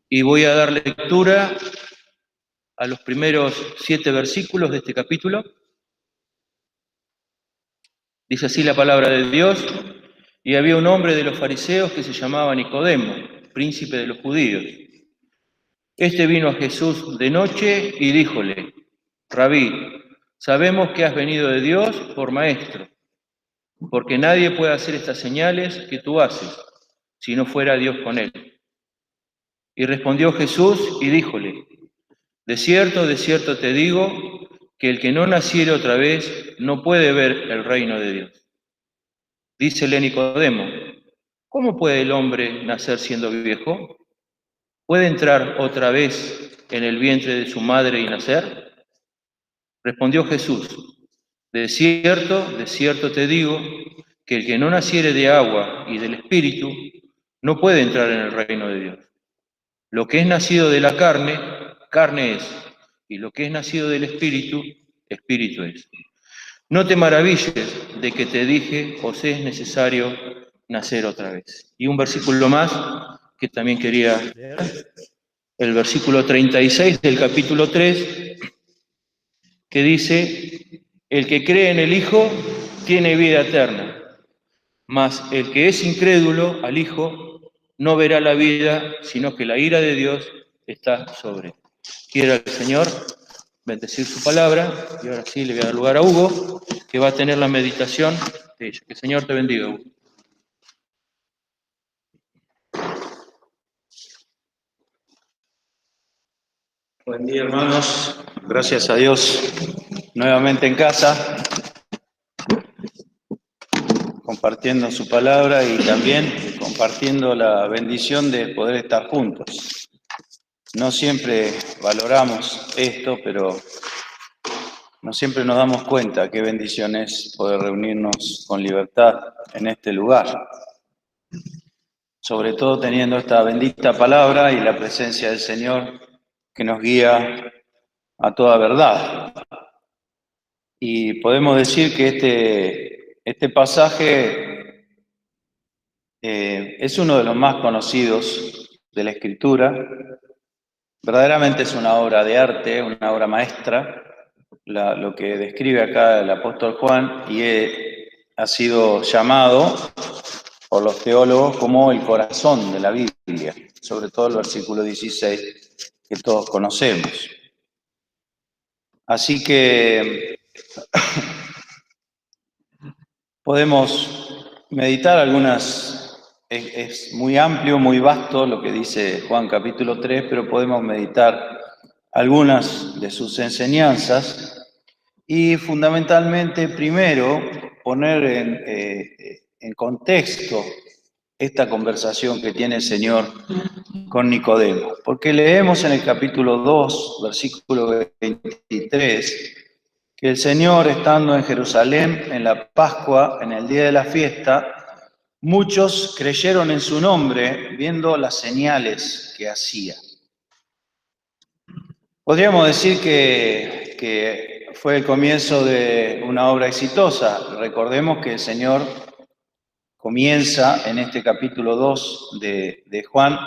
Y voy a dar lectura a los primeros 7 versículos de este capítulo. Dice así la palabra de Dios: y había un hombre de los fariseos que se llamaba Nicodemo, príncipe de los judíos. Este vino a Jesús de noche y díjole: Rabí, sabemos que has venido de Dios por maestro, porque nadie puede hacer estas señales que tú haces, si no fuera Dios con él. Y respondió Jesús y díjole: de cierto te digo, que el que no naciere otra vez no puede ver el reino de Dios. Dícele Nicodemo: ¿cómo puede el hombre nacer siendo viejo? ¿Puede entrar otra vez en el vientre de su madre y nacer? Respondió Jesús: de cierto te digo, que el que no naciere de agua y del Espíritu no puede entrar en el reino de Dios. Lo que es nacido de la carne, carne es, y lo que es nacido del Espíritu, Espíritu es. No te maravilles de que te dije, os es necesario nacer otra vez. Y un versículo más que también quería leer, el versículo 36 del capítulo 3, que dice: el que cree en el Hijo tiene vida eterna, mas el que es incrédulo al Hijo no verá la vida, sino que la ira de Dios está sobre él. Quiera el Señor bendecir su palabra, y ahora sí le voy a dar lugar a Hugo, que va a tener la meditación de ella. Que el Señor te bendiga, Hugo. Buen día, hermanos. Gracias a Dios, nuevamente en casa, compartiendo su palabra y también compartiendo la bendición de poder estar juntos. No siempre valoramos esto, pero no siempre nos damos cuenta qué bendición es poder reunirnos con libertad en este lugar. Sobre todo teniendo esta bendita palabra y la presencia del Señor que nos guía a toda verdad. Y podemos decir que este pasaje es uno de los más conocidos de la Escritura. Verdaderamente es una obra de arte, una obra maestra, lo que describe acá el apóstol Juan, y ha sido llamado por los teólogos como el corazón de la Biblia, sobre todo el versículo 16 que todos conocemos. Así que podemos meditar es muy amplio, muy vasto lo que dice Juan capítulo 3, pero podemos meditar algunas de sus enseñanzas y fundamentalmente primero poner en contexto esta conversación que tiene el Señor con Nicodemo. Porque leemos en el capítulo 2, versículo 23, que el Señor, estando en Jerusalén en la Pascua, en el día de la fiesta, muchos creyeron en su nombre, viendo las señales que hacía. Podríamos decir que fue el comienzo de una obra exitosa. Recordemos que el Señor comienza en este capítulo 2 de Juan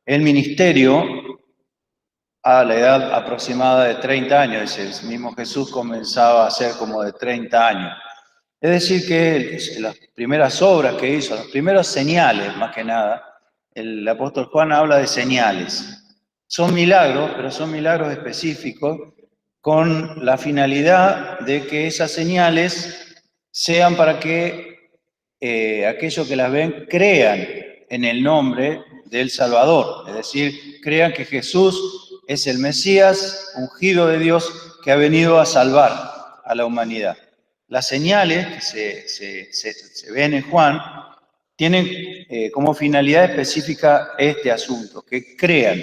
el ministerio a la edad aproximada de 30 años. El mismo Jesús comenzaba a ser como de 30 años. Es decir, que las primeras obras que hizo, las primeras señales, más que nada, el apóstol Juan habla de señales. Son milagros, pero son milagros específicos con la finalidad de que esas señales sean para que aquellos que las ven crean en el nombre del Salvador, es decir, crean que Jesús es el Mesías ungido de Dios que ha venido a salvar a la humanidad. Las señales que se ven en Juan tienen como finalidad específica este asunto, que crean,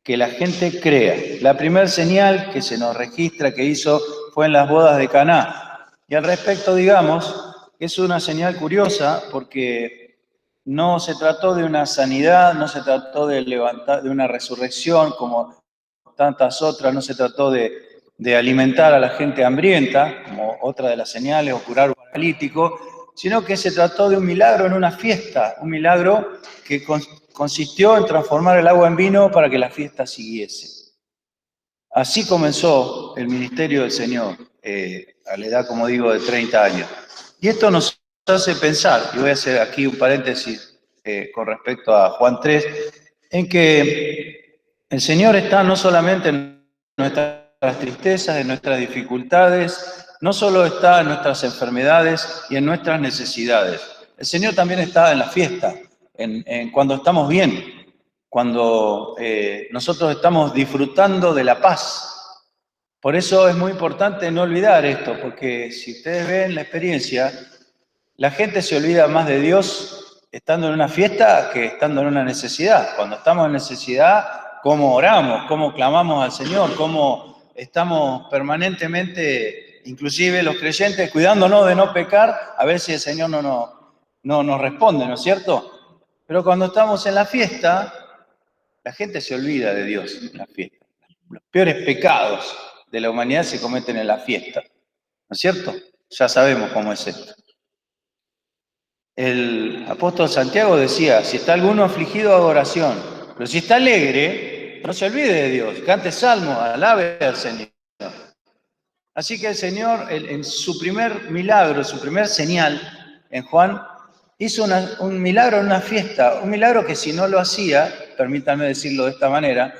que la gente crea. La primera señal que se nos registra que hizo fue en las bodas de Caná. Y al respecto, digamos, es una señal curiosa porque no se trató de una sanidad, no se trató de una resurrección como tantas otras, no se trató de alimentar a la gente hambrienta, como otra de las señales, o curar a un paralítico, sino que se trató de un milagro en una fiesta, un milagro que consistió en transformar el agua en vino para que la fiesta siguiese. Así comenzó el ministerio del Señor, a la edad, como digo, de 30 años. Y esto nos hace pensar, y voy a hacer aquí un paréntesis con respecto a Juan 3, en que el Señor está no solamente en nuestras tristezas, en nuestras dificultades, no solo está en nuestras enfermedades y en nuestras necesidades. El Señor también está en la fiesta, en cuando estamos bien, cuando nosotros estamos disfrutando de la paz. Por eso es muy importante no olvidar esto, porque si ustedes ven la experiencia, la gente se olvida más de Dios estando en una fiesta que estando en una necesidad. Cuando estamos en necesidad, ¿cómo oramos? ¿Cómo clamamos al Señor? ¿Cómo estamos permanentemente, inclusive los creyentes, cuidándonos de no pecar, a ver si el Señor no nos responde, ¿no es cierto? Pero cuando estamos en la fiesta, la gente se olvida de Dios en la fiesta. Los peores pecados de la humanidad se cometen en la fiesta, ¿no es cierto? Ya sabemos cómo es esto. El apóstol Santiago decía, si está alguno afligido, haga oración, pero si está alegre, no se olvide de Dios, cante salmos, alabe al Señor. Así que el Señor, en su primer milagro, su primer señal, en Juan, hizo un milagro en una fiesta, un milagro que si no lo hacía, permítanme decirlo de esta manera,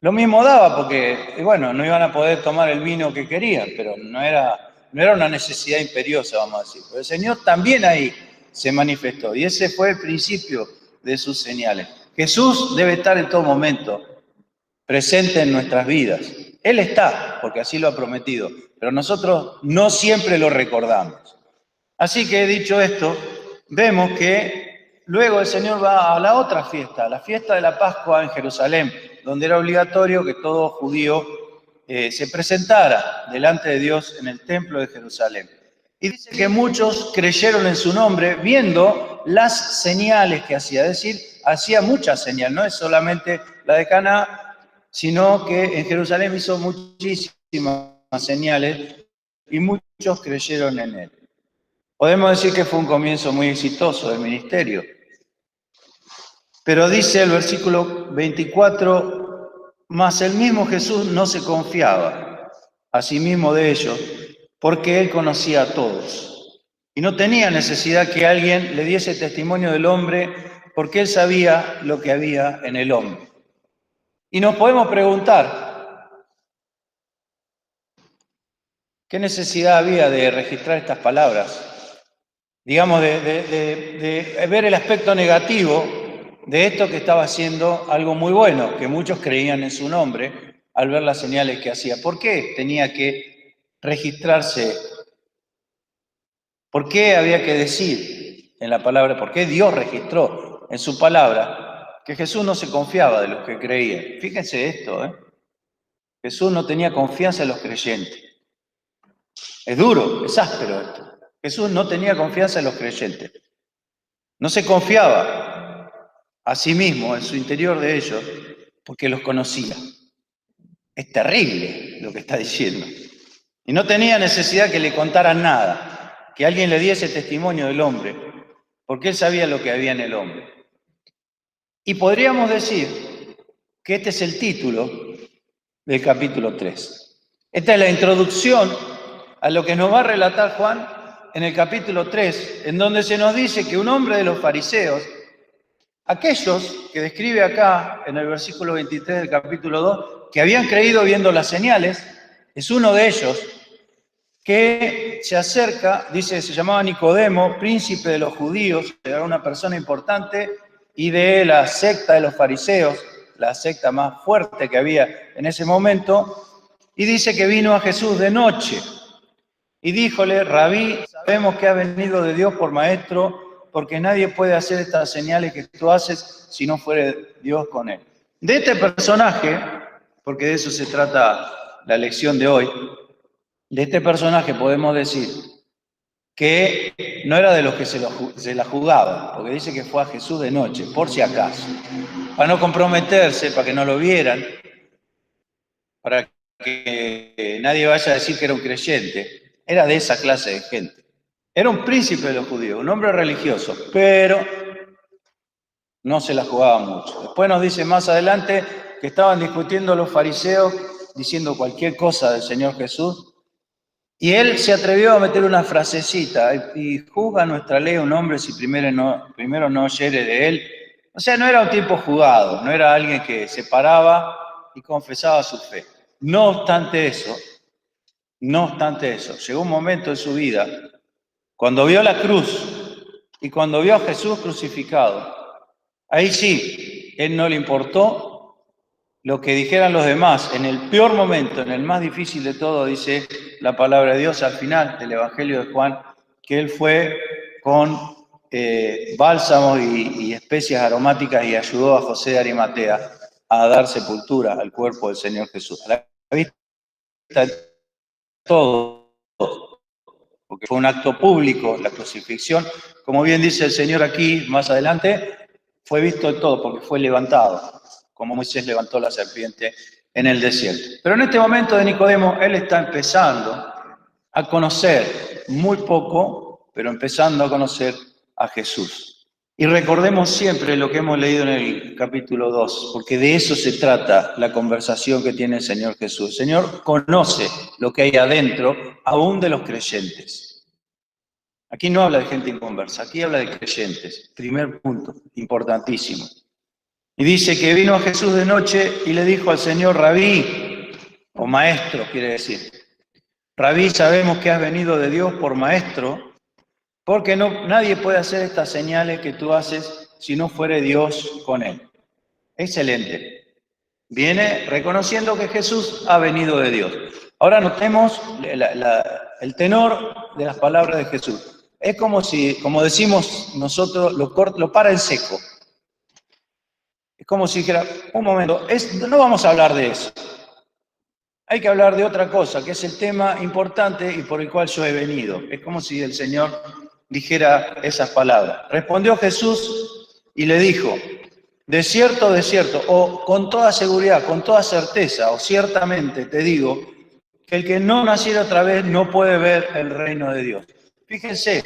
lo mismo daba porque, bueno, no iban a poder tomar el vino que querían, pero no era una necesidad imperiosa, vamos a decir. Pero el Señor también ahí se manifestó y ese fue el principio de sus señales. Jesús debe estar en todo momento presente en nuestras vidas. Él está, porque así lo ha prometido, pero nosotros no siempre lo recordamos. Así que, dicho esto, vemos que luego el Señor va a la otra fiesta, la fiesta de la Pascua en Jerusalén, donde era obligatorio que todo judío se presentara delante de Dios en el templo de Jerusalén. Y dice que muchos creyeron en su nombre viendo las señales que hacía, es decir, hacía muchas señales, no es solamente la de Caná, sino que en Jerusalén hizo muchísimas señales y muchos creyeron en él. Podemos decir que fue un comienzo muy exitoso del ministerio. Pero dice el versículo 24, mas el mismo Jesús no se confiaba a sí mismo de ellos, porque él conocía a todos. Y no tenía necesidad que alguien le diese testimonio del hombre, porque él sabía lo que había en el hombre. Y nos podemos preguntar, ¿qué necesidad había de registrar estas palabras? Digamos, de ver el aspecto negativo de esto que estaba haciendo algo muy bueno, que muchos creían en su nombre al ver las señales que hacía. ¿Por qué tenía que registrarse? ¿Por qué había que decir en la palabra? ¿Por qué Dios registró en su palabra que Jesús no se confiaba de los que creían? Fíjense esto, Jesús no tenía confianza en los creyentes. Es duro, es áspero esto. Jesús no tenía confianza en los creyentes. No se confiaba a sí mismo, en su interior de ellos, porque los conocía. Es terrible lo que está diciendo. Y no tenía necesidad que le contaran nada, que alguien le diese testimonio del hombre, porque él sabía lo que había en el hombre. Y podríamos decir que este es el título del capítulo 3. Esta es la introducción a lo que nos va a relatar Juan en el capítulo 3, en donde se nos dice que un hombre de los fariseos, aquellos que describe acá en el versículo 23 del capítulo 2, que habían creído viendo las señales, es uno de ellos que se acerca, dice, se llamaba Nicodemo, príncipe de los judíos, era una persona importante y de la secta de los fariseos, la secta más fuerte que había en ese momento, y dice que vino a Jesús de noche y díjole, Rabí, sabemos que ha venido de Dios por maestro, porque nadie puede hacer estas señales que tú haces si no fuere Dios con él. De este personaje, porque de eso se trata la lección de hoy, de este personaje podemos decir que no era de los que se la jugaban, porque dice que fue a Jesús de noche, por si acaso, para no comprometerse, para que no lo vieran, para que nadie vaya a decir que era un creyente. Era de esa clase de gente. Era un príncipe de los judíos, un hombre religioso, pero no se la jugaba mucho. Después nos dice más adelante que estaban discutiendo los fariseos, diciendo cualquier cosa del Señor Jesús, y él se atrevió a meter una frasecita, y juzga nuestra ley un hombre si primero no oyere de él. O sea, no era un tipo jugado, no era alguien que se paraba y confesaba su fe. No obstante eso, llegó un momento en su vida, cuando vio la cruz y cuando vio a Jesús crucificado, ahí sí, él no le importó lo que dijeran los demás. En el peor momento, en el más difícil de todo, dice la palabra de Dios al final del Evangelio de Juan, que él fue con bálsamos y especias aromáticas y ayudó a José de Arimatea a dar sepultura al cuerpo del Señor Jesús. A la vista de todo, porque fue un acto público la crucifixión. Como bien dice el Señor aquí, más adelante, fue visto de todo, porque fue levantado, como Moisés levantó la serpiente en el desierto. Pero en este momento de Nicodemo, él está empezando a conocer, muy poco, pero empezando a conocer a Jesús. Y recordemos siempre lo que hemos leído en el capítulo 2, porque de eso se trata la conversación que tiene el Señor Jesús. El Señor conoce lo que hay adentro, aún de los creyentes. Aquí no habla de gente inconversa, aquí habla de creyentes. Primer punto, importantísimo. Y dice que vino a Jesús de noche y le dijo al Señor, Rabí, o maestro quiere decir. Rabí, sabemos que has venido de Dios por maestro, porque nadie puede hacer estas señales que tú haces si no fuere Dios con él. Excelente. Viene reconociendo que Jesús ha venido de Dios. Ahora notemos el tenor de las palabras de Jesús. Es como decimos nosotros, lo para en seco. Es como si dijera, un momento, no vamos a hablar de eso. Hay que hablar de otra cosa, que es el tema importante y por el cual yo he venido. Es como si el Señor dijera esas palabras. Respondió Jesús y le dijo, de cierto, o con toda seguridad, con toda certeza, o ciertamente te digo, que el que no naciera otra vez no puede ver el reino de Dios. Fíjense,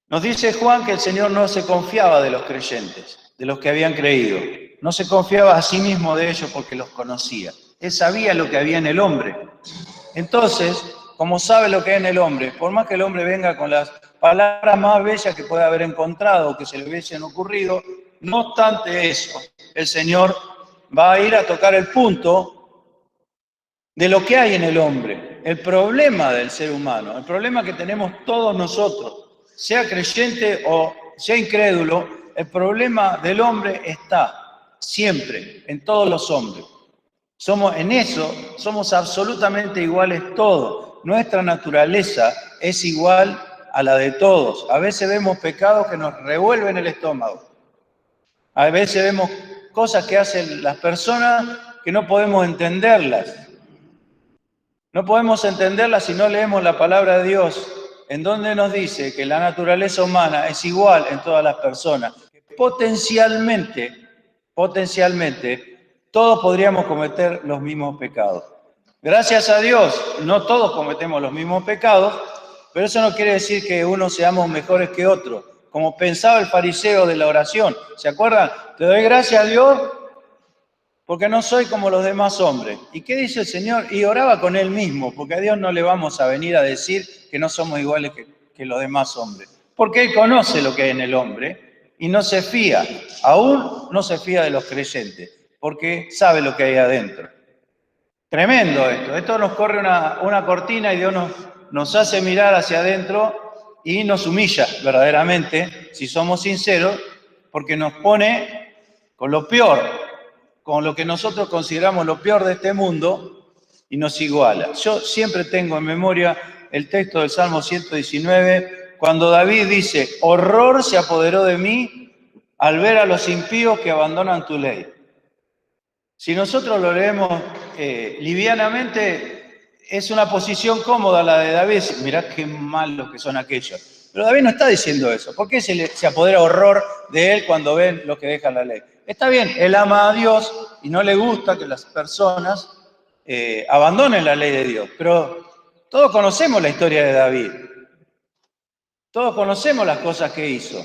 nos dice Juan que el Señor no se confiaba de los creyentes, de los que habían creído. No se confiaba a sí mismo de ellos porque los conocía. Él sabía lo que había en el hombre. Entonces, como sabe lo que hay en el hombre, por más que el hombre venga con las palabras más bellas que pueda haber encontrado o que se le hubiesen ocurrido, no obstante eso, el Señor va a ir a tocar el punto de lo que hay en el hombre, el problema del ser humano, el problema que tenemos todos nosotros, sea creyente o sea incrédulo, el problema del hombre está siempre, en todos los hombres. En eso somos absolutamente iguales todos. Nuestra naturaleza es igual a la de todos. A veces vemos pecados que nos revuelven el estómago. A veces vemos cosas que hacen las personas que no podemos entenderlas. No podemos entenderlas si no leemos la palabra de Dios, en donde nos dice que la naturaleza humana es igual en todas las personas. Potencialmente, todos podríamos cometer los mismos pecados. Gracias a Dios, no todos cometemos los mismos pecados, pero eso no quiere decir que unos seamos mejores que otros. Como pensaba el fariseo de la oración, ¿se acuerdan? Te doy gracias a Dios porque no soy como los demás hombres. ¿Y qué dice el Señor? Y oraba con él mismo, porque a Dios no le vamos a venir a decir que no somos iguales que los demás hombres. Porque Él conoce lo que hay en el hombre y no se fía, aún no se fía de los creyentes, porque sabe lo que hay adentro. Tremendo esto. Esto nos corre una cortina y Dios nos hace mirar hacia adentro y nos humilla verdaderamente, si somos sinceros, porque nos pone con lo peor, con lo que nosotros consideramos lo peor de este mundo y nos iguala. Yo siempre tengo en memoria el texto del Salmo 119, cuando David dice, horror se apoderó de mí al ver a los impíos que abandonan tu ley. Si nosotros lo leemos livianamente, es una posición cómoda la de David. Mirá qué malos que son aquellos. Pero David no está diciendo eso. ¿Por qué se apodera horror de él cuando ven los que dejan la ley? Está bien, él ama a Dios y no le gusta que las personas abandonen la ley de Dios. Pero todos conocemos la historia de David. Todos conocemos las cosas que hizo.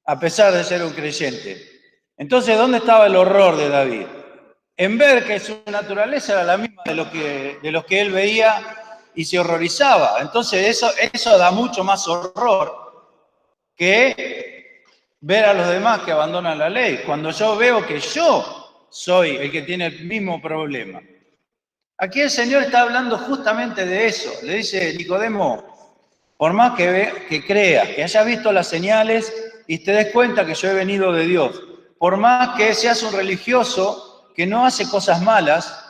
a pesar de ser un creyente. Entonces, ¿dónde estaba el horror de David? En ver que su naturaleza era la misma de los que él veía y se horrorizaba. Entonces, eso da mucho más horror que ver a los demás que abandonan la ley. Cuando yo veo que yo soy el que tiene el mismo problema. Aquí el Señor está hablando justamente de eso. Le dice, Nicodemo, por más que creas, que hayas visto las señales y te des cuenta que yo he venido de Dios, por más que seas un religioso que no hace cosas malas,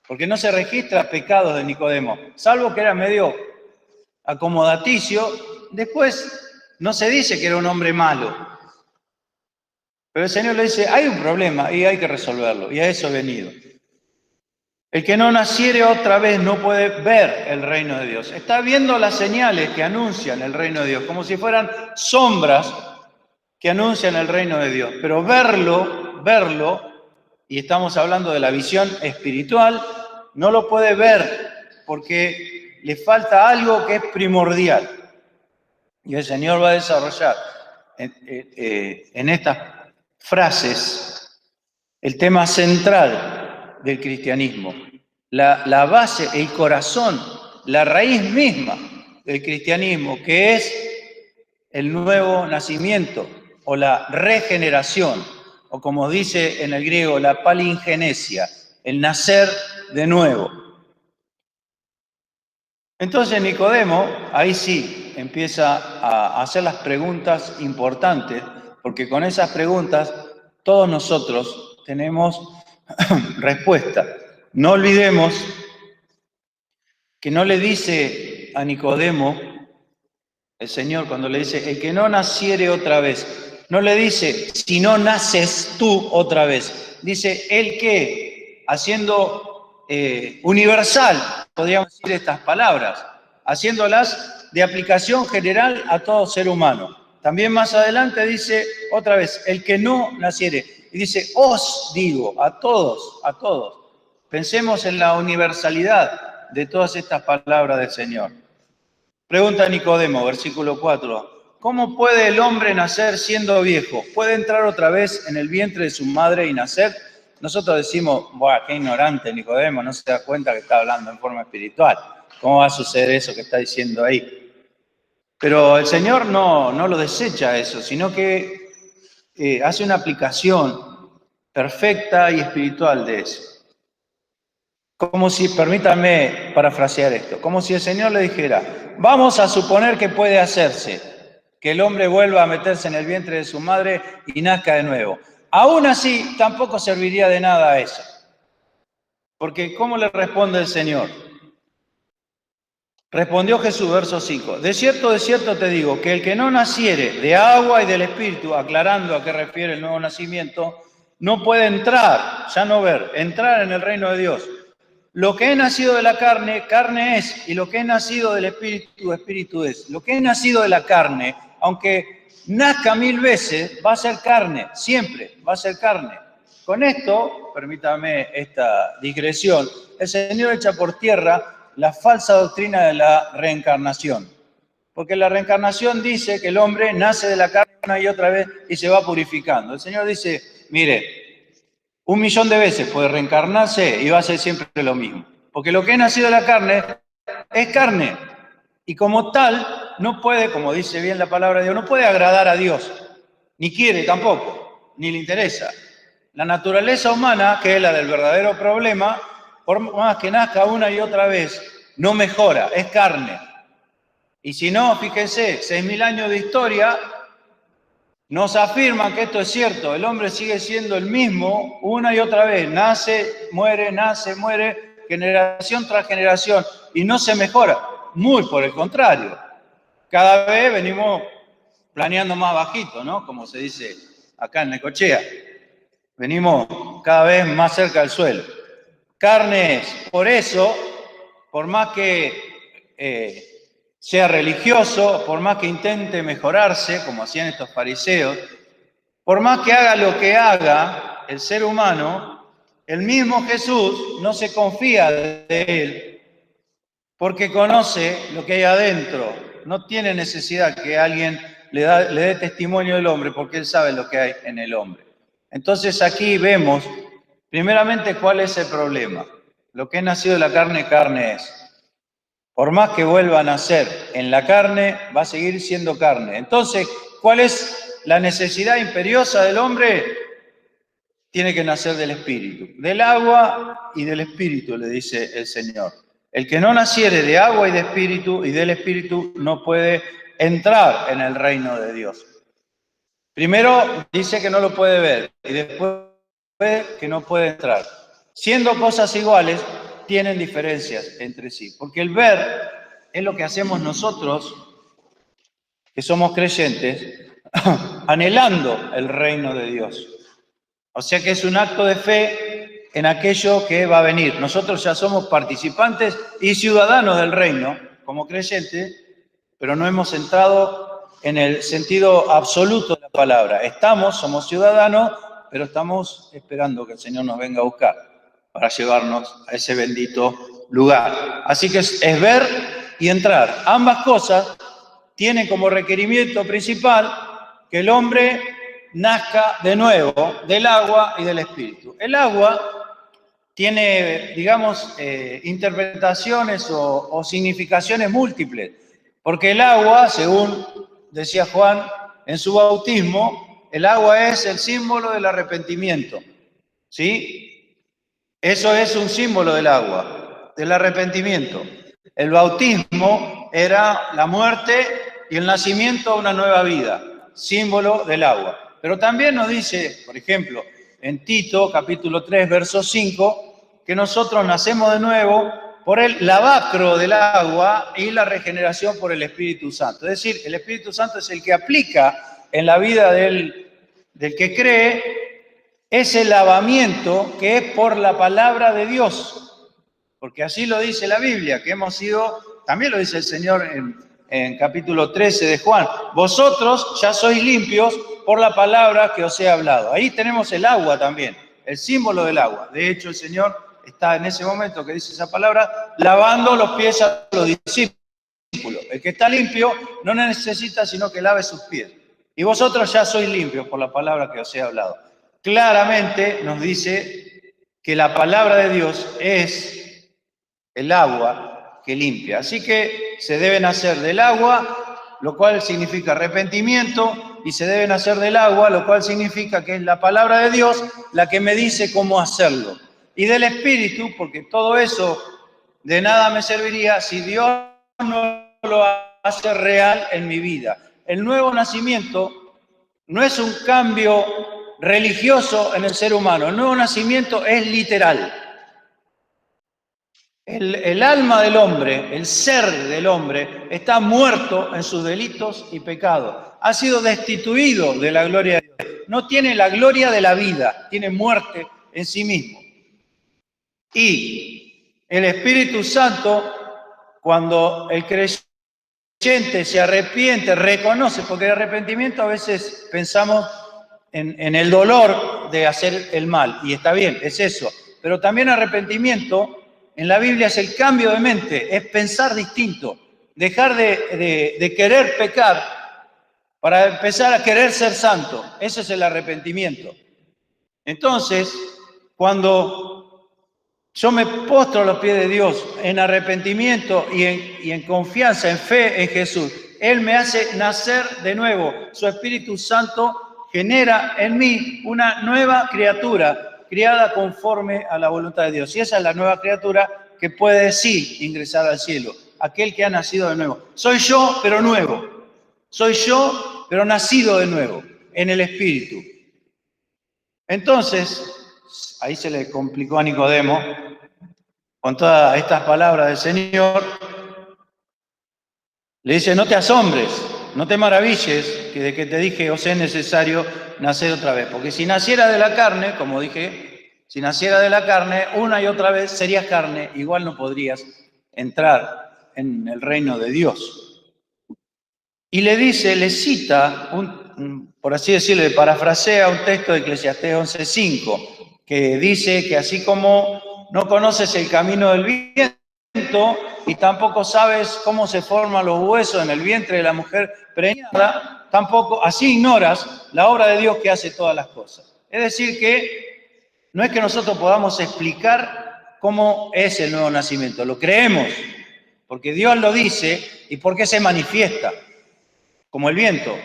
porque no se registra pecados de Nicodemo, salvo que era medio acomodaticio, después no se dice que era un hombre malo. Pero el Señor le dice, hay un problema y hay que resolverlo, y a eso he venido. El que no naciere otra vez no puede ver el reino de Dios. Está viendo las señales que anuncian el reino de Dios, como si fueran sombras que anuncian el reino de Dios. Pero verlo, y estamos hablando de la visión espiritual, no lo puede ver porque le falta algo que es primordial. Y el Señor va a desarrollar en estas frases el tema central del cristianismo, la base, el corazón, la raíz misma del cristianismo, que es el nuevo nacimiento o la regeneración, o como dice en el griego, la palingenesia, el nacer de nuevo. Entonces Nicodemo, ahí sí, empieza a hacer las preguntas importantes, porque con esas preguntas todos nosotros tenemos respuesta. No olvidemos que no le dice a Nicodemo, el Señor cuando le dice, el que no naciere otra vez, no le dice, si no naces tú otra vez, dice, el que, haciendo universal, podríamos decir estas palabras, haciéndolas de aplicación general a todo ser humano. También más adelante dice otra vez, el que no naciere, y dice, os digo, a todos. Pensemos en la universalidad de todas estas palabras del Señor. Pregunta Nicodemo, versículo 4. ¿Cómo puede el hombre nacer siendo viejo? ¿Puede entrar otra vez en el vientre de su madre y nacer? Nosotros decimos, ¡buah, qué ignorante Nicodemo! No se da cuenta que está hablando en forma espiritual. ¿Cómo va a suceder eso que está diciendo ahí? Pero el Señor no lo desecha eso, sino que hace una aplicación perfecta y espiritual de eso. Como si, permítanme parafrasear esto, como si el Señor le dijera, vamos a suponer que puede hacerse, que el hombre vuelva a meterse en el vientre de su madre y nazca de nuevo. Aún así, tampoco serviría de nada eso. Porque, ¿cómo le responde el Señor? Respondió Jesús, verso 5, de cierto te digo, que el que no naciere de agua y del Espíritu, aclarando a qué refiere el nuevo nacimiento, no puede entrar, ya no ver, entrar en el reino de Dios. Lo que he nacido de la carne, carne es, y lo que he nacido del Espíritu, Espíritu es. Lo que he nacido de la carne, aunque nazca 1000 veces, va a ser carne, siempre va a ser carne. Con esto, permítame esta digresión, el Señor echa por tierra la falsa doctrina de la reencarnación. Porque la reencarnación dice que el hombre nace de la carne una y otra vez y se va purificando. El Señor dice, mire, 1.000.000 de veces puede reencarnarse y va a ser siempre lo mismo. Porque lo que es nacido de la carne es carne. Y como tal, no puede, como dice bien la palabra de Dios, no puede agradar a Dios. Ni quiere tampoco, ni le interesa. La naturaleza humana, que es la del verdadero problema, por más que nazca una y otra vez, no mejora, es carne. Y si no, fíjense, 6.000 años de historia nos afirman que esto es cierto, el hombre sigue siendo el mismo una y otra vez, nace, muere, generación tras generación, y no se mejora, muy por el contrario. Cada vez venimos planeando más bajito, ¿no? Como se dice acá en Necochea, venimos cada vez más cerca del suelo. Carne es, por eso, por más que sea religioso, por más que intente mejorarse, como hacían estos fariseos, por más que haga lo que haga el ser humano, el mismo Jesús no se confía de él porque conoce lo que hay adentro. No tiene necesidad que alguien le dé testimonio del hombre, porque él sabe lo que hay en el hombre. Entonces aquí vemos, primeramente, cuál es el problema. Lo que es nacido de la carne, carne es. Por más que vuelva a nacer en la carne, va a seguir siendo carne. Entonces, ¿cuál es la necesidad imperiosa del hombre? Tiene que nacer del Espíritu. Del agua y del Espíritu, le dice el Señor. El que no naciere de agua y de Espíritu y del Espíritu no puede entrar en el reino de Dios. Primero dice que no lo puede ver y después que no puede entrar. Siendo cosas iguales, tienen diferencias entre sí. Porque el ver es lo que hacemos nosotros, que somos creyentes, anhelando el reino de Dios. O sea que es un acto de fe en aquello que va a venir. Nosotros ya somos participantes y ciudadanos del reino, como creyentes, pero no hemos entrado en el sentido absoluto de la palabra. Somos ciudadanos, pero estamos esperando que el Señor nos venga a buscar para llevarnos a ese bendito lugar. Así que es ver y entrar. Ambas cosas tienen como requerimiento principal que el hombre nazca de nuevo del agua y del Espíritu. El agua tiene, digamos, interpretaciones o significaciones múltiples, porque el agua, según decía Juan en su bautismo, el agua es el símbolo del arrepentimiento, ¿sí? Eso es un símbolo del agua, del arrepentimiento. El bautismo era la muerte y el nacimiento a una nueva vida, símbolo del agua. Pero también nos dice, por ejemplo, en Tito, capítulo 3, verso 5, que nosotros nacemos de nuevo por el lavacro del agua y la regeneración por el Espíritu Santo. Es decir, el Espíritu Santo es el que aplica en la vida del que cree ese lavamiento que es por la palabra de Dios. Porque así lo dice la Biblia, que hemos sido, también lo dice el Señor en capítulo 13 de Juan, vosotros ya sois limpios por la palabra que os he hablado. Ahí tenemos el agua también, el símbolo del agua. De hecho, el Señor está en ese momento que dice esa palabra, lavando los pies a los discípulos. El que está limpio no necesita sino que lave sus pies. Y vosotros ya sois limpios por la palabra que os he hablado. Claramente nos dice que la palabra de Dios es el agua que limpia. Así que se deben hacer del agua, lo cual significa arrepentimiento, y se deben hacer del agua, lo cual significa que es la palabra de Dios la que me dice cómo hacerlo. Y del Espíritu, porque todo eso de nada me serviría si Dios no lo hace real en mi vida. El nuevo nacimiento no es un cambio religioso en el ser humano, el nuevo nacimiento es literal. El alma del hombre, el ser del hombre, está muerto en sus delitos y pecados. Ha sido destituido de la gloria de Dios. No tiene la gloria de la vida, tiene muerte en sí mismo. Y el Espíritu Santo, cuando el creyente se arrepiente, reconoce, porque el arrepentimiento a veces pensamos en el dolor de hacer el mal, y está bien, es eso. Pero también arrepentimiento en la Biblia es el cambio de mente, es pensar distinto, dejar de querer pecar para empezar a querer ser santo. Ese es el arrepentimiento. Entonces, cuando yo me postro a los pies de Dios en arrepentimiento y en confianza, en fe en Jesús, Él me hace nacer de nuevo. Su Espíritu Santo genera en mí una nueva criatura, criada conforme a la voluntad de Dios. Y esa es la nueva criatura que puede sí ingresar al cielo, aquel que ha nacido de nuevo. Soy yo, pero nuevo. Soy yo, pero nacido de nuevo, en el Espíritu. Entonces, ahí se le complicó a Nicodemo con todas estas palabras del Señor. Le dice, no te asombres, no te maravilles que de que te dije os es necesario nacer otra vez. Porque si naciera de la carne, como dije, si naciera de la carne, una y otra vez serías carne, igual no podrías entrar en el reino de Dios. Y le dice, le cita, por así decirlo, le parafrasea un texto de Eclesiastés 11:5, que dice que así como no conoces el camino del viento y tampoco sabes cómo se forman los huesos en el vientre de la mujer preñada, tampoco, así ignoras la obra de Dios que hace todas las cosas. Es decir que no es que nosotros podamos explicar cómo es el nuevo nacimiento, lo creemos, porque Dios lo dice y porque se manifiesta, como el viento.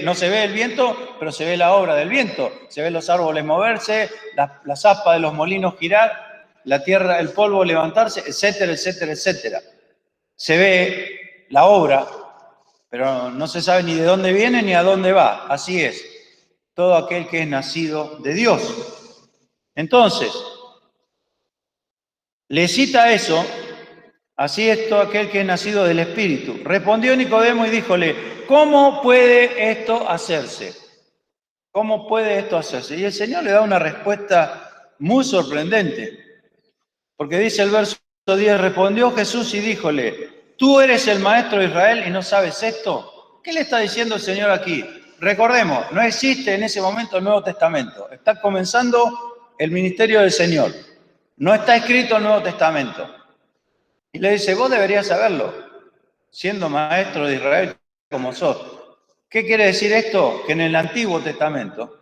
No se ve el viento, pero se ve la obra del viento. Se ven los árboles moverse, las aspas de los molinos girar, la tierra, el polvo levantarse, etcétera, etcétera, etcétera. Se ve la obra, pero no se sabe ni de dónde viene ni a dónde va. Así es, todo aquel que es nacido de Dios. Entonces, le cita eso, así es todo aquel que es nacido del Espíritu. Respondió Nicodemo y díjole, ¿cómo puede esto hacerse? ¿Cómo puede esto hacerse? Y el Señor le da una respuesta muy sorprendente, porque dice el verso 10, respondió Jesús y díjole, ¿tú eres el maestro de Israel y no sabes esto? ¿Qué le está diciendo el Señor aquí? Recordemos, no existe en ese momento el Nuevo Testamento, está comenzando el ministerio del Señor, no está escrito el Nuevo Testamento. Y le dice, vos deberías saberlo, siendo maestro de Israel como sos. ¿Qué quiere decir esto? Que en el Antiguo Testamento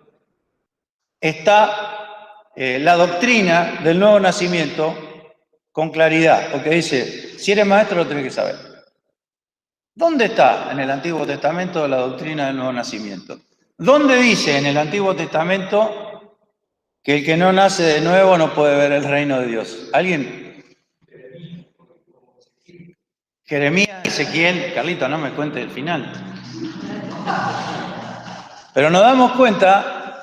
está la doctrina del nuevo nacimiento con claridad, porque dice, si eres maestro lo tenés que saber. ¿Dónde está en el Antiguo Testamento la doctrina del nuevo nacimiento? ¿Dónde dice en el Antiguo Testamento que el que no nace de nuevo no puede ver el reino de Dios? ¿Alguien? Jeremías, Ezequiel, Carlito, no me cuente el final. Pero nos damos cuenta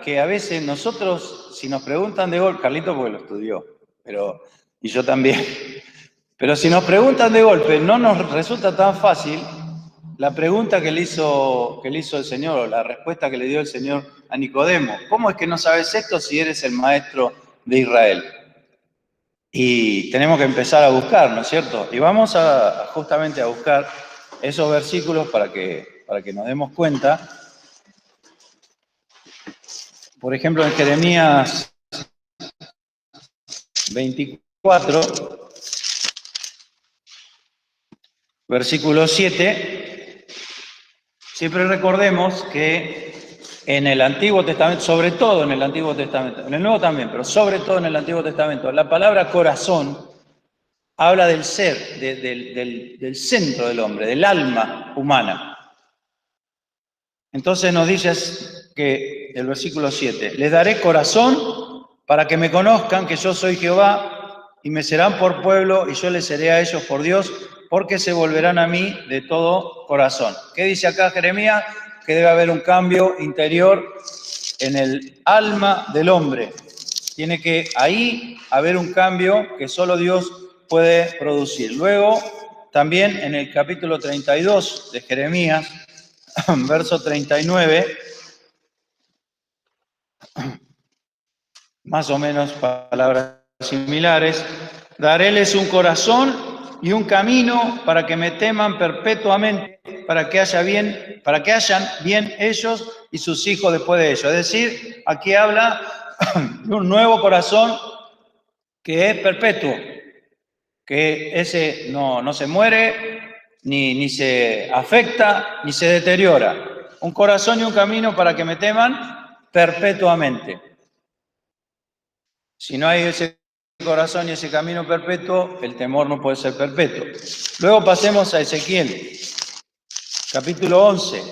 que a veces nosotros, si nos preguntan de golpe, Carlito porque lo estudió, y yo también, pero si nos preguntan de golpe, no nos resulta tan fácil la pregunta que le hizo el Señor, o la respuesta que le dio el Señor a Nicodemo. ¿Cómo es que no sabes esto si eres el maestro de Israel? Y tenemos que empezar a buscar, ¿no es cierto? Y vamos justamente a buscar esos versículos para que nos demos cuenta. Por ejemplo, en Jeremías 24, versículo 7, siempre recordemos que en el Antiguo Testamento, sobre todo en el Antiguo Testamento, en el Nuevo también, pero sobre todo en el Antiguo Testamento, la palabra corazón habla del ser, del centro del hombre, del alma humana. Entonces nos dice que el versículo 7, les daré corazón para que me conozcan que yo soy Jehová y me serán por pueblo y yo les seré a ellos por Dios, porque se volverán a mí de todo corazón. ¿Qué dice acá Jeremías? Que debe haber un cambio interior en el alma del hombre. Tiene que ahí haber un cambio que solo Dios puede producir. Luego, también en el capítulo 32 de Jeremías, verso 39, más o menos palabras similares, daréles un corazón y un camino para que me teman perpetuamente, para que hayan bien ellos y sus hijos después de ellos. Es decir, aquí habla de un nuevo corazón que es perpetuo, que ese no se muere, ni se afecta, ni se deteriora. Un corazón y un camino para que me teman perpetuamente. Si no hay ese corazón y ese camino perpetuo, el temor no puede ser perpetuo. Luego pasemos a Ezequiel, capítulo 11,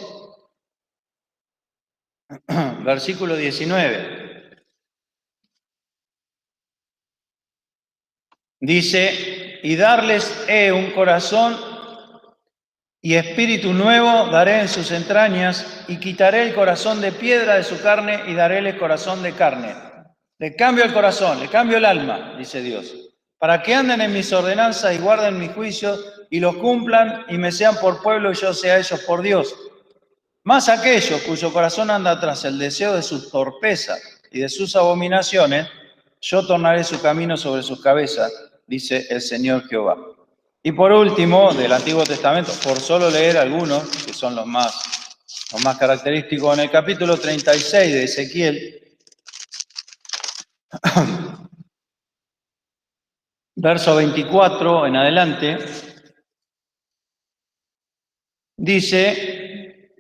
versículo 19. Dice, y darles un corazón y espíritu nuevo daré en sus entrañas, y quitaré el corazón de piedra de su carne y daréles corazón de carne. Le cambio el corazón, le cambio el alma, dice Dios, para que anden en mis ordenanzas y guarden mis juicios y los cumplan y me sean por pueblo y yo sea ellos por Dios. Más aquellos cuyo corazón anda tras el deseo de sus torpezas y de sus abominaciones, yo tornaré su camino sobre sus cabezas, dice el Señor Jehová. Y por último, del Antiguo Testamento, por solo leer algunos, que son los más característicos, en el capítulo 36 de Ezequiel, verso 24 en adelante, dice,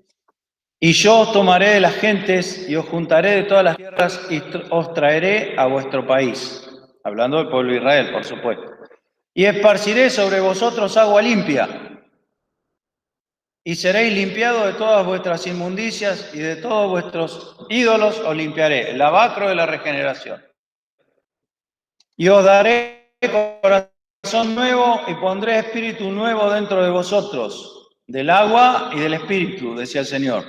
y yo os tomaré de las gentes y os juntaré de todas las tierras y os traeré a vuestro país. Hablando del pueblo de Israel, por supuesto. Y esparciré sobre vosotros agua limpia, y seréis limpiados de todas vuestras inmundicias y de todos vuestros ídolos os limpiaré. El lavacro de la regeneración. Y os daré corazón nuevo y pondré espíritu nuevo dentro de vosotros, del agua y del espíritu, decía el Señor.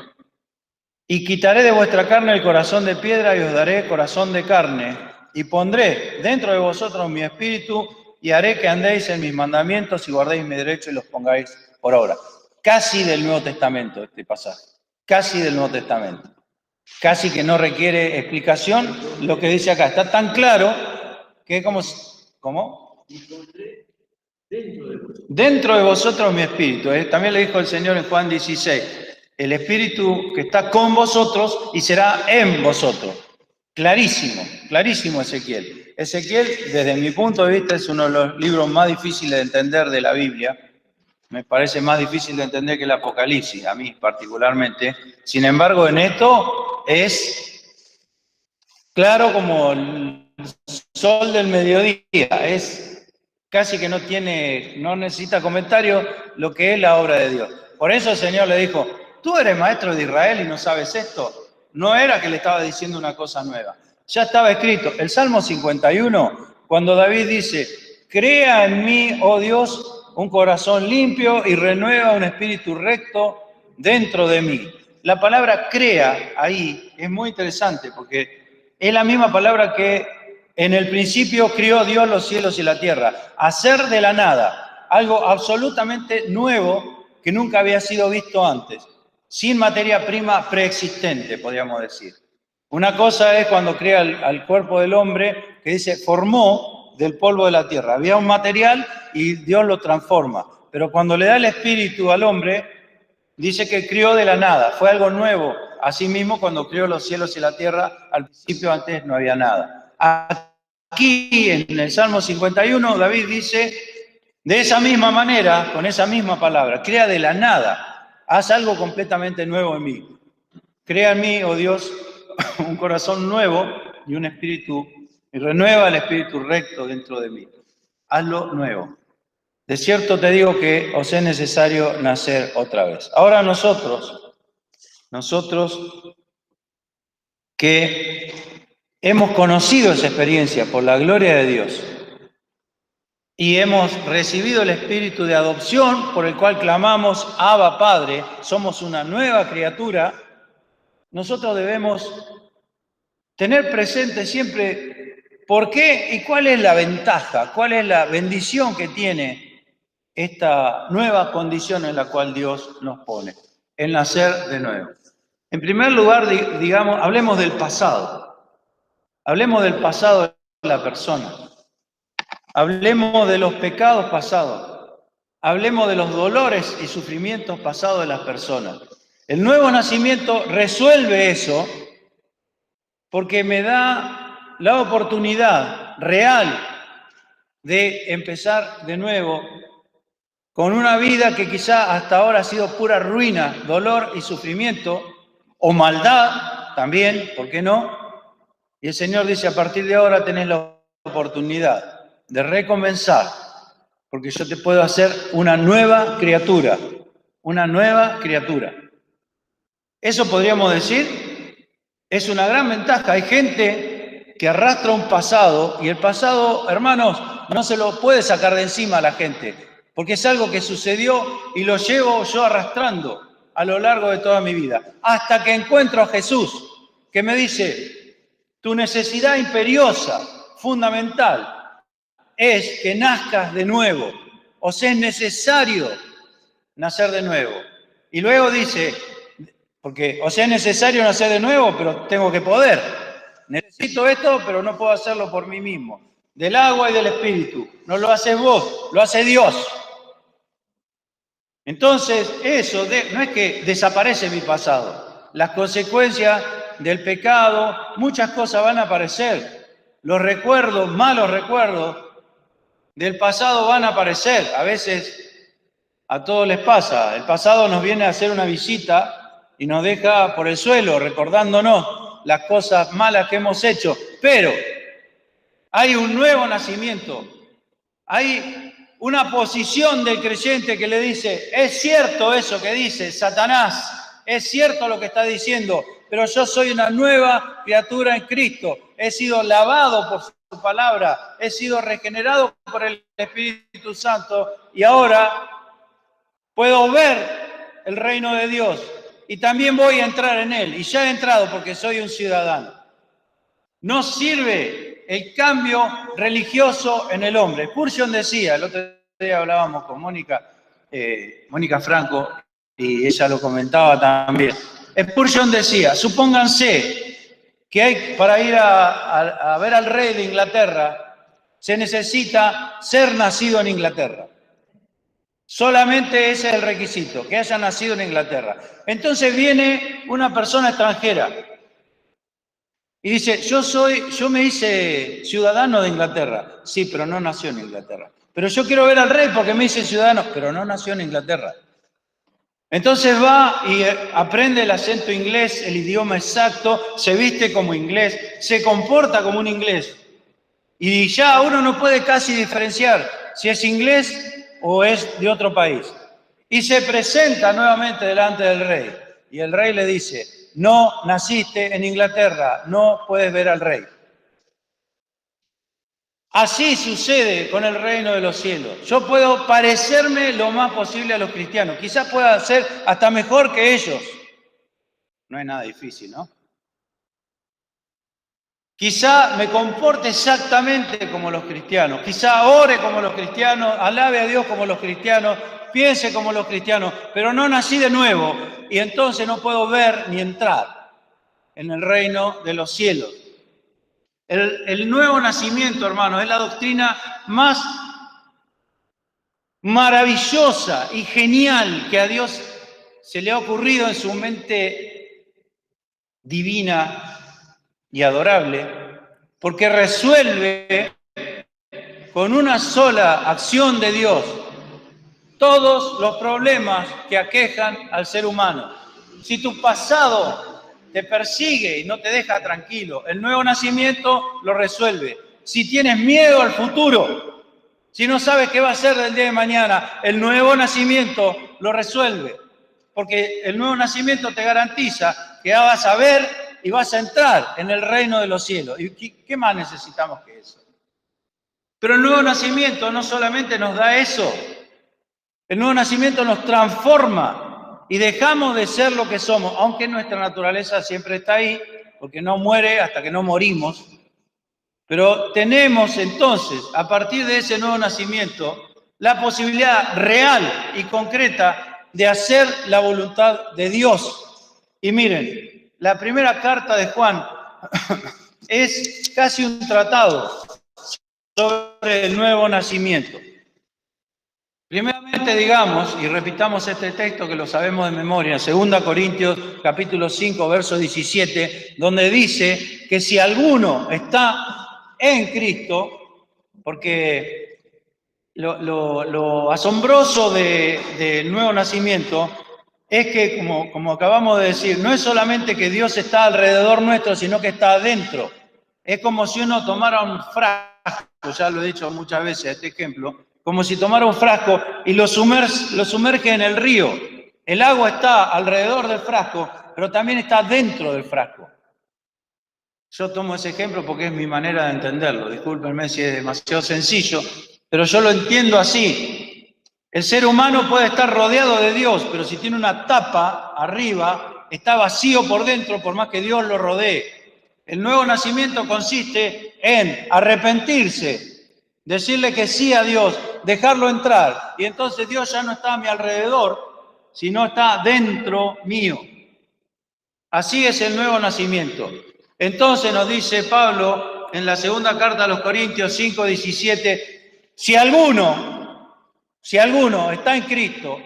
Y quitaré de vuestra carne el corazón de piedra y os daré corazón de carne. Y pondré dentro de vosotros mi espíritu y haré que andéis en mis mandamientos y guardéis mi derecho y los pongáis por obra. Casi del Nuevo Testamento este pasaje. Casi del Nuevo Testamento. Casi que no requiere explicación lo que dice acá. Está tan claro que como... ¿Cómo? Dentro de vosotros mi espíritu. También le dijo el Señor en Juan 16. El espíritu que está con vosotros y será en vosotros. Clarísimo, clarísimo Ezequiel. Ezequiel, desde mi punto de vista, es uno de los libros más difíciles de entender de la Biblia. Me parece más difícil de entender que el Apocalipsis, a mí particularmente. Sin embargo, en esto es claro como el sol del mediodía. Es casi que no necesita comentario lo que es la obra de Dios. Por eso el Señor le dijo, tú eres maestro de Israel y no sabes esto. No era que le estaba diciendo una cosa nueva. Ya estaba escrito. El Salmo 51, cuando David dice, crea en mí, oh Dios, un corazón limpio y renueva un espíritu recto dentro de mí. La palabra crea ahí es muy interesante porque es la misma palabra que en el principio creó Dios los cielos y la tierra. Hacer de la nada, algo absolutamente nuevo que nunca había sido visto antes, sin materia prima preexistente, podríamos decir. Una cosa es cuando crea al cuerpo del hombre, que dice, formó del polvo de la tierra. Había un material y Dios lo transforma. Pero cuando le da el espíritu al hombre, dice que crió de la nada. Fue algo nuevo. Asimismo, cuando creó los cielos y la tierra, al principio antes no había nada. Aquí, en el Salmo 51, David dice, de esa misma manera, con esa misma palabra, crea de la nada. Haz algo completamente nuevo en mí. Crea en mí, oh Dios, un corazón nuevo y un espíritu, y renueva el espíritu recto dentro de mí. Hazlo nuevo. De cierto te digo que os es necesario nacer otra vez. Ahora nosotros que hemos conocido esa experiencia por la gloria de Dios y hemos recibido el espíritu de adopción por el cual clamamos, Abba Padre, somos una nueva criatura, nosotros debemos tener presente siempre por qué y cuál es la ventaja, cuál es la bendición que tiene esta nueva condición en la cual Dios nos pone, el nacer de nuevo. En primer lugar, digamos, hablemos del pasado. Hablemos del pasado de la persona. Hablemos de los pecados pasados. Hablemos de los dolores y sufrimientos pasados de las personas. El nuevo nacimiento resuelve eso porque me da la oportunidad real de empezar de nuevo con una vida que quizá hasta ahora ha sido pura ruina, dolor y sufrimiento, o maldad también, ¿por qué no? Y el Señor dice, a partir de ahora tenés la oportunidad de recomenzar, porque yo te puedo hacer una nueva criatura, una nueva criatura. Eso podríamos decir, es una gran ventaja. Hay gente que arrastra un pasado, y el pasado, hermanos, no se lo puede sacar de encima a la gente, porque es algo que sucedió y lo llevo yo arrastrando a lo largo de toda mi vida, hasta que encuentro a Jesús, que me dice, tu necesidad imperiosa, fundamental, es que nazcas de nuevo, o sea, es necesario nacer de nuevo. Y luego dice, porque, o sea, es necesario nacer de nuevo, pero tengo que poder. Necesito esto, pero no puedo hacerlo por mí mismo. Del agua y del espíritu. No lo haces vos, lo hace Dios. Entonces, eso no es que desaparece mi pasado. Las consecuencias del pecado, muchas cosas van a aparecer. Los recuerdos, malos recuerdos del pasado van a aparecer. A veces A todos les pasa. El pasado nos viene a hacer una visita y nos deja por el suelo, recordándonos las cosas malas que hemos hecho. Pero hay un nuevo nacimiento. Hay una posición del creyente que le dice, es cierto eso que dice Satanás, es cierto lo que está diciendo, pero yo soy una nueva criatura en Cristo. He sido lavado por su palabra, he sido regenerado por el Espíritu Santo y ahora puedo ver el reino de Dios y también voy a entrar en él. Y ya he entrado porque soy un ciudadano. No sirve el cambio religioso en el hombre. Spurgeon decía, el otro día hablábamos con Mónica Franco, y ella lo comentaba también. Spurgeon decía, supónganse que para ir a ver al rey de Inglaterra se necesita ser nacido en Inglaterra. Solamente ese es el requisito, que haya nacido en Inglaterra. Entonces viene una persona extranjera y dice, yo me hice ciudadano de Inglaterra. Sí, pero no nació en Inglaterra. Pero yo quiero ver al rey porque me hice ciudadano, pero no nació en Inglaterra. Entonces va y aprende el acento inglés, el idioma exacto, se viste como inglés, se comporta como un inglés. Y ya uno no puede casi diferenciar si es inglés o es de otro país. Y se presenta nuevamente delante del rey. Y el rey le dice, no naciste en Inglaterra, no puedes ver al rey. Así sucede con el reino de los cielos. Yo puedo parecerme lo más posible a los cristianos. Quizás pueda ser hasta mejor que ellos. No es nada difícil, ¿no? Quizá me comporte exactamente como los cristianos. Quizá ore como los cristianos, alabe a Dios como los cristianos, piense como los cristianos, pero no nací de nuevo y entonces no puedo ver ni entrar en el reino de los cielos. El nuevo nacimiento, hermanos, es la doctrina más maravillosa y genial que a Dios se le ha ocurrido en su mente divina y adorable, porque resuelve con una sola acción de Dios todos los problemas que aquejan al ser humano. Si tu pasado te persigue y no te deja tranquilo, el nuevo nacimiento lo resuelve. Si tienes miedo al futuro, si no sabes qué va a ser del día de mañana, el nuevo nacimiento lo resuelve. Porque el nuevo nacimiento te garantiza que vas a ver y vas a entrar en el reino de los cielos. ¿Y qué más necesitamos que eso? Pero el nuevo nacimiento no solamente nos da eso, el nuevo nacimiento nos transforma y dejamos de ser lo que somos, aunque nuestra naturaleza siempre está ahí, porque no muere hasta que no morimos. Pero tenemos entonces, a partir de ese nuevo nacimiento, la posibilidad real y concreta de hacer la voluntad de Dios. Y miren, la primera carta de Juan es casi un tratado sobre el nuevo nacimiento. Primeramente digamos, y repitamos este texto que lo sabemos de memoria, 2 Corintios capítulo 5, verso 17, donde dice que si alguno está en Cristo, porque lo asombroso del nuevo nacimiento es que, como acabamos de decir, no es solamente que Dios está alrededor nuestro, sino que está adentro. Es como si uno tomara un frasco, ya lo he dicho muchas veces este ejemplo, como si tomara un frasco y lo sumerge en el río. El agua está alrededor del frasco, pero también está dentro del frasco. Yo tomo ese ejemplo porque es mi manera de entenderlo. Discúlpenme si es demasiado sencillo, pero yo lo entiendo así. El ser humano puede estar rodeado de Dios, pero si tiene una tapa arriba, está vacío por dentro, por más que Dios lo rodee. El nuevo nacimiento consiste en arrepentirse, decirle que sí a Dios, dejarlo entrar. Y entonces Dios ya no está a mi alrededor, sino está dentro mío. Así es el nuevo nacimiento. Entonces nos dice Pablo en la segunda carta a los Corintios 5, 17, si alguno está en Cristo,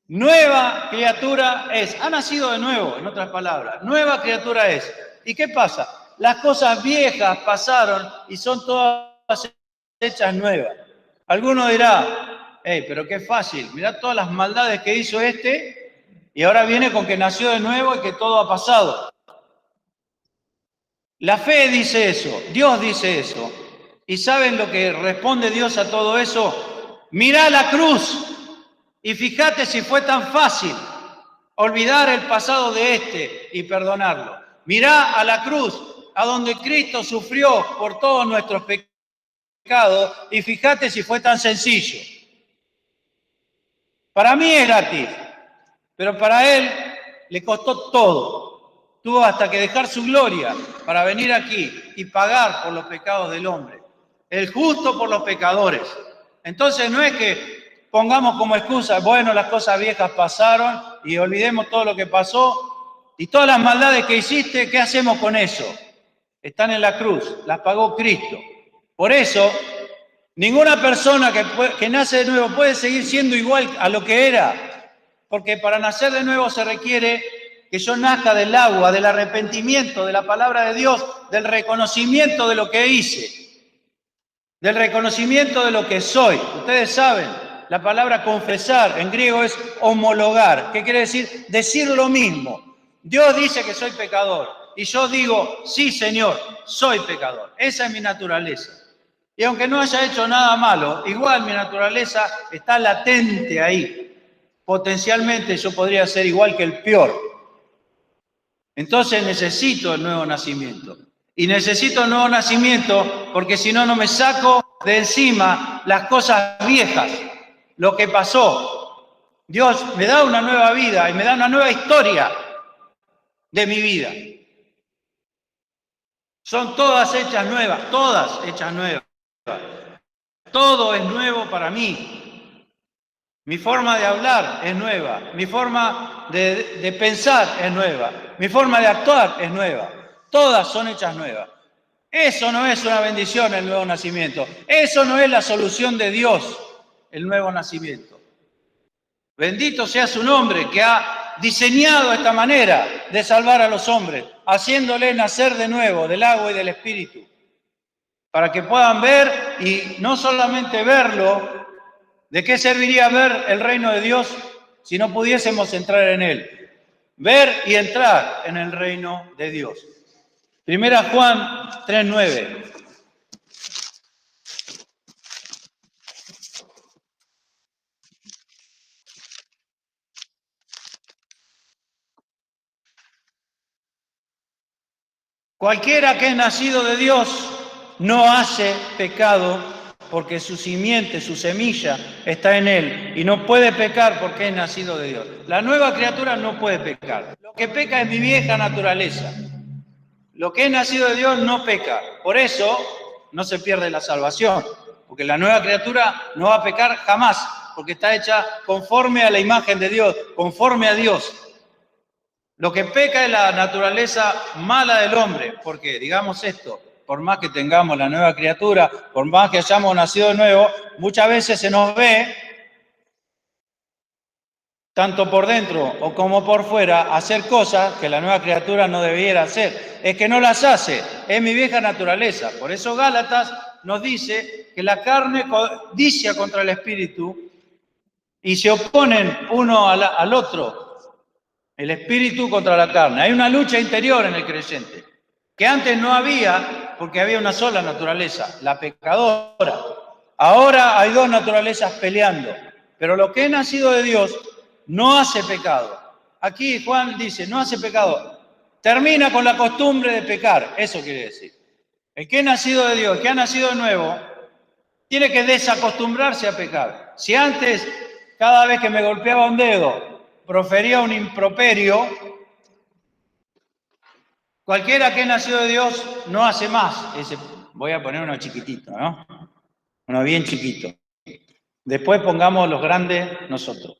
nueva criatura es. Ha nacido de nuevo, en otras palabras. Nueva criatura es. ¿Y qué pasa? Las cosas viejas pasaron y son todas hechas nuevas. Alguno dirá, pero qué fácil, mirá todas las maldades que hizo este y ahora viene con que nació de nuevo y que todo ha pasado. La fe dice eso, Dios dice eso. ¿Y saben lo que responde Dios a todo eso? Mirá la cruz y fíjate si fue tan fácil olvidar el pasado de este y perdonarlo. Mirá a la cruz, a donde Cristo sufrió por todos nuestros pecados y fíjate si fue tan sencillo. Para mí es gratis, pero para Él le costó todo. Tuvo hasta que dejar su gloria para venir aquí y pagar por los pecados del hombre. El justo por los pecadores. Entonces no es que pongamos como excusa, bueno, las cosas viejas pasaron y olvidemos todo lo que pasó y todas las maldades que hiciste, ¿qué hacemos con eso? Están en la cruz, las pagó Cristo. Por eso, ninguna persona que nace de nuevo puede seguir siendo igual a lo que era, porque para nacer de nuevo se requiere que yo nazca del agua, del arrepentimiento, de la palabra de Dios, del reconocimiento de lo que hice, del reconocimiento de lo que soy. Ustedes saben, la palabra confesar en griego es homologar. ¿Qué quiere decir? Decir lo mismo. Dios dice que soy pecador y yo digo, sí, Señor, soy pecador. Esa es mi naturaleza. Y aunque no haya hecho nada malo, igual mi naturaleza está latente ahí. Potencialmente yo podría ser igual que el peor. Entonces necesito el nuevo nacimiento. Y necesito el nuevo nacimiento porque si no, no me saco de encima las cosas viejas, lo que pasó. Dios me da una nueva vida y me da una nueva historia de mi vida. Son todas hechas nuevas, todas hechas nuevas. Todo es nuevo para mí. Mi forma de hablar es nueva, mi forma de pensar es nueva, mi forma de actuar es nueva. Todas son hechas nuevas. Eso no es una bendición, el nuevo nacimiento. Eso no es la solución de Dios, el nuevo nacimiento. Bendito sea su nombre que ha diseñado esta manera de salvar a los hombres, haciéndole nacer de nuevo del agua y del Espíritu, para que puedan ver y no solamente verlo. ¿De qué serviría ver el reino de Dios si no pudiésemos entrar en él? Ver y entrar en el reino de Dios. Primera Juan 3:9. Cualquiera que es nacido de Dios no hace pecado porque su simiente, su semilla está en él y no puede pecar porque es nacido de Dios. La nueva criatura no puede pecar. Lo que peca es mi vieja naturaleza. Lo que es nacido de Dios no peca. Por eso no se pierde la salvación, porque la nueva criatura no va a pecar jamás, porque está hecha conforme a la imagen de Dios, conforme a Dios. Lo que peca es la naturaleza mala del hombre, porque digamos esto, por más que tengamos la nueva criatura, por más que hayamos nacido de nuevo, muchas veces se nos ve, tanto por dentro o como por fuera, hacer cosas que la nueva criatura no debiera hacer. Es que no las hace, es mi vieja naturaleza. Por eso Gálatas nos dice que la carne codicia contra el espíritu y se oponen uno al otro, el espíritu contra la carne. Hay una lucha interior en el creyente, que antes no había, porque había una sola naturaleza, la pecadora. Ahora hay dos naturalezas peleando, pero lo que es nacido de Dios no hace pecado. Aquí Juan dice, no hace pecado. Termina con la costumbre de pecar, eso quiere decir. El que es nacido de Dios, que ha nacido de nuevo, tiene que desacostumbrarse a pecar. Si antes, cada vez que me golpeaba un dedo, profería un improperio, cualquiera que es nacido de Dios no hace más. Voy a poner uno chiquitito, ¿no? Uno bien chiquito. Después pongamos los grandes nosotros.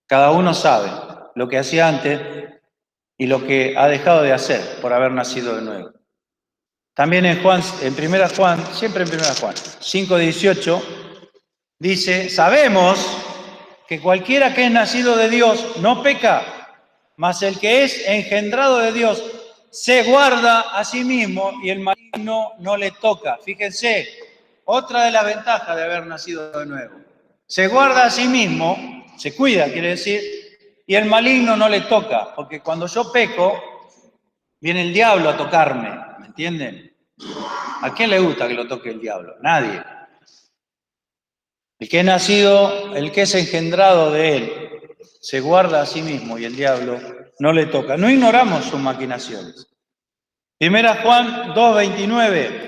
Cada uno sabe lo que hacía antes y lo que ha dejado de hacer por haber nacido de nuevo. También en Juan, siempre en 1 Juan 5:18, dice, sabemos que cualquiera que es nacido de Dios no peca, mas el que es engendrado de Dios se guarda a sí mismo y el maligno no le toca. Fíjense, otra de las ventajas de haber nacido de nuevo. Se guarda a sí mismo, se cuida, quiere decir, y el maligno no le toca, porque cuando yo peco, viene el diablo a tocarme, ¿me entienden? ¿A quién le gusta que lo toque el diablo? Nadie. El que es nacido, el que es engendrado de él, se guarda a sí mismo y el diablo no le toca. No ignoramos sus maquinaciones. Primera Juan 2:29.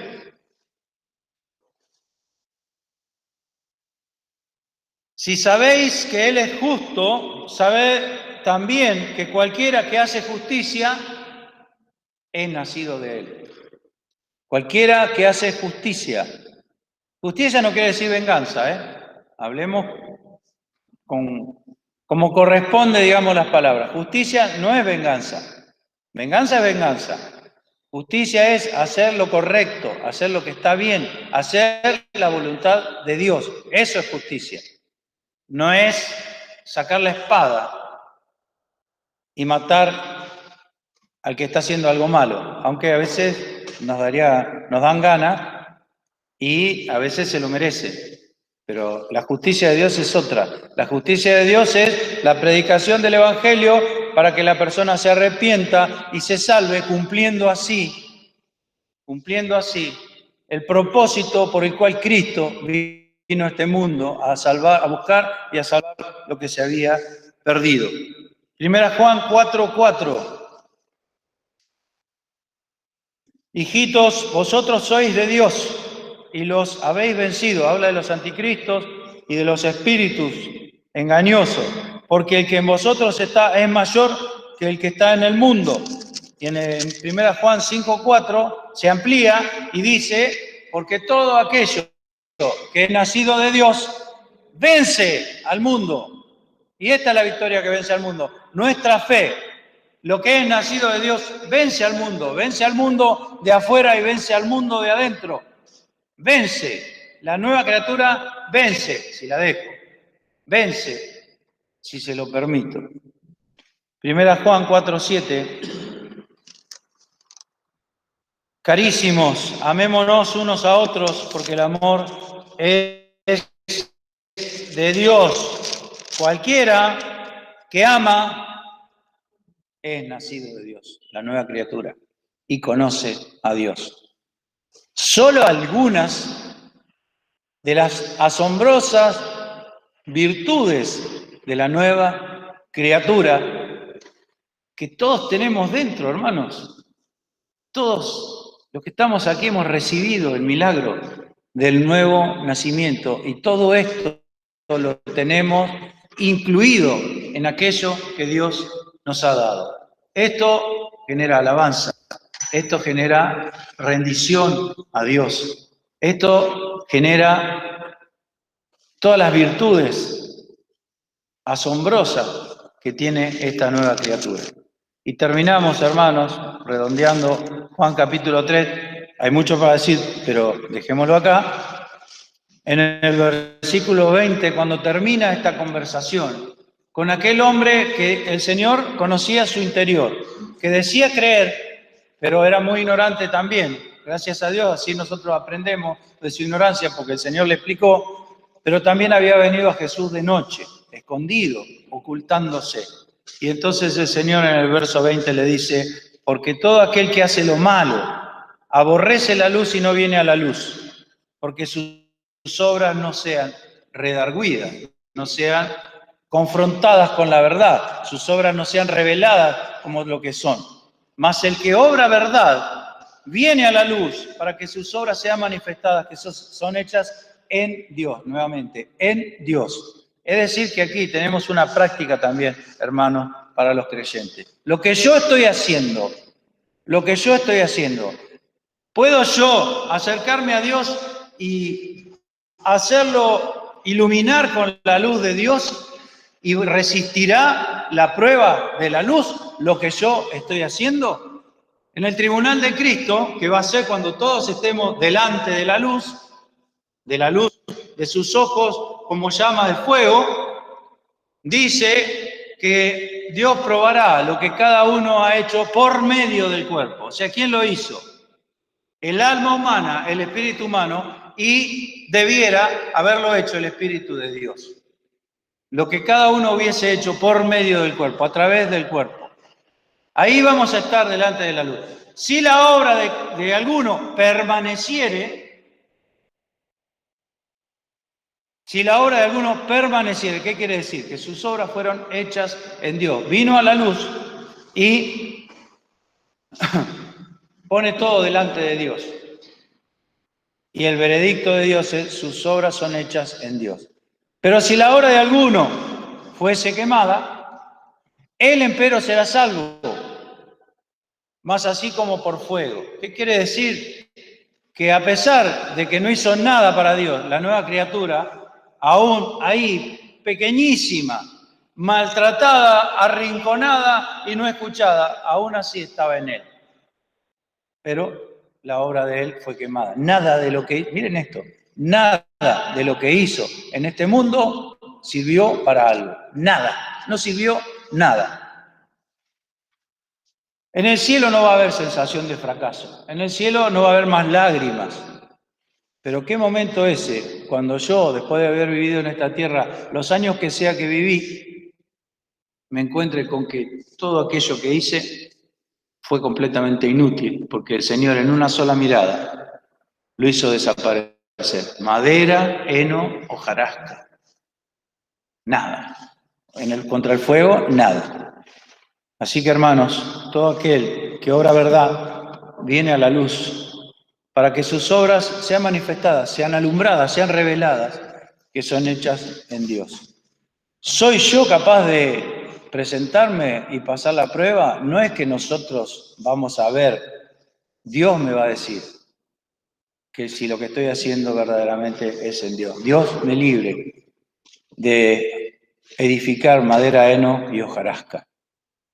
Si sabéis que Él es justo, sabed también que cualquiera que hace justicia es nacido de Él. Cualquiera que hace justicia. Justicia no quiere decir venganza, ¿eh? Hablemos como corresponde, digamos, las palabras. Justicia no es venganza. Venganza es venganza. Justicia es hacer lo correcto, hacer lo que está bien, hacer la voluntad de Dios. Eso es justicia. No es sacar la espada y matar al que está haciendo algo malo, aunque a veces nos dan ganas y a veces se lo merece. Pero la justicia de Dios es otra. La justicia de Dios es la predicación del Evangelio para que la persona se arrepienta y se salve, cumpliendo así el propósito por el cual Cristo vino a este mundo a salvar, a buscar y a salvar lo que se había perdido. Primera Juan 4:4. Hijitos, vosotros sois de Dios y los habéis vencido. Habla de los anticristos y de los espíritus engañosos, porque el que en vosotros está es mayor que el que está en el mundo. Y en 1 Juan 5:4 se amplía y dice, porque todo aquello que es nacido de Dios vence al mundo. Y esta es la victoria que vence al mundo. Nuestra fe, lo que es nacido de Dios, vence al mundo de afuera y vence al mundo de adentro. Vence. La nueva criatura vence, si la dejo. Vence, si se lo permito. 1 Juan 4:7. Carísimos, amémonos unos a otros, porque el amor es de Dios. Cualquiera que ama es nacido de Dios, la nueva criatura, y conoce a Dios. Solo algunas de las asombrosas virtudes de la nueva criatura que todos tenemos dentro, hermanos. Todos los que estamos aquí hemos recibido el milagro del nuevo nacimiento y todo esto lo tenemos incluido en aquello que Dios nos ha dado. Esto genera alabanza, esto genera rendición a Dios, esto genera todas las virtudes asombrosas que tiene esta nueva criatura. Y terminamos, hermanos, redondeando Juan capítulo 3. Hay mucho para decir, pero dejémoslo acá. En el versículo 20, cuando termina esta conversación con aquel hombre que el Señor conocía su interior, que decía creer, pero era muy ignorante también. Gracias a Dios, así nosotros aprendemos de su ignorancia, porque el Señor le explicó, pero también había venido a Jesús de noche, escondido, ocultándose. Y entonces el Señor en el verso 20 le dice, porque todo aquel que hace lo malo, aborrece la luz y no viene a la luz, porque sus obras no sean redarguidas, no sean confrontadas con la verdad, sus obras no sean reveladas como lo que son. Mas el que obra verdad viene a la luz para que sus obras sean manifestadas, que son hechas en Dios, nuevamente, en Dios. Es decir, que aquí tenemos una práctica también, hermanos, para los creyentes. Lo que yo estoy haciendo, ¿puedo yo acercarme a Dios y hacerlo iluminar con la luz de Dios? ¿Y resistirá la prueba de la luz lo que yo estoy haciendo? En el tribunal de Cristo, que va a ser cuando todos estemos delante de la luz de sus ojos como llama de fuego, dice que Dios probará lo que cada uno ha hecho por medio del cuerpo. O sea, ¿quién lo hizo? El alma humana, el espíritu humano, y debiera haberlo hecho el Espíritu de Dios. Lo que cada uno hubiese hecho por medio del cuerpo, a través del cuerpo. Ahí vamos a estar delante de la luz. Si la obra de alguno permaneciere, ¿qué quiere decir? Que sus obras fueron hechas en Dios. Vino a la luz y pone todo delante de Dios. Y el veredicto de Dios es: sus obras son hechas en Dios. Pero si la obra de alguno fuese quemada, él empero será salvo, mas así como por fuego. ¿Qué quiere decir? Que a pesar de que no hizo nada para Dios, la nueva criatura, aún ahí, pequeñísima, maltratada, arrinconada y no escuchada, aún así estaba en él. Pero la obra de él fue quemada. Nada de lo que, miren esto, nada de lo que hizo en este mundo sirvió para algo. Nada, no sirvió nada. En el cielo no va a haber sensación de fracaso. En el cielo no va a haber más lágrimas. Pero qué momento ese, cuando yo, después de haber vivido en esta tierra los años que sea que viví, me encuentre con que todo aquello que hice fue completamente inútil, porque el Señor en una sola mirada lo hizo desaparecer. Madera, heno, hojarasca. Nada. Contra el fuego, nada. Así que, hermanos, todo aquel que obra verdad viene a la luz para que sus obras sean manifestadas, sean alumbradas, sean reveladas, que son hechas en Dios. ¿Soy yo capaz de presentarme y pasar la prueba? No es que nosotros vamos a ver, Dios me va a decir que si lo que estoy haciendo verdaderamente es en Dios. Dios me libre de edificar madera, heno y hojarasca.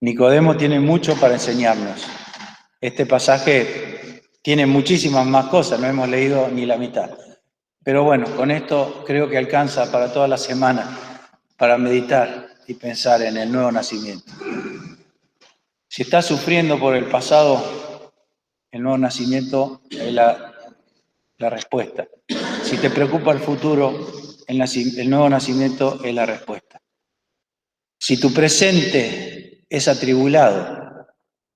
Nicodemo tiene mucho para enseñarnos. Este pasaje tiene muchísimas más cosas, no hemos leído ni la mitad. Pero bueno, con esto creo que alcanza para toda la semana, para meditar y pensar en el nuevo nacimiento. Si estás sufriendo por el pasado, el nuevo nacimiento es la respuesta. Si te preocupa el futuro, el nuevo nacimiento es la respuesta. Si tu presente es atribulado,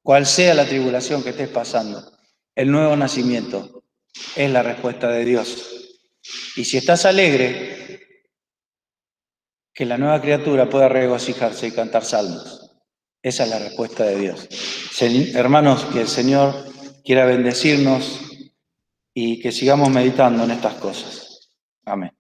cual sea la tribulación que estés pasando, el nuevo nacimiento es la respuesta de Dios. Y si estás alegre, que la nueva criatura pueda regocijarse y cantar salmos. Esa es la respuesta de Dios. Hermanos, que el Señor quiera bendecirnos y que sigamos meditando en estas cosas. Amén.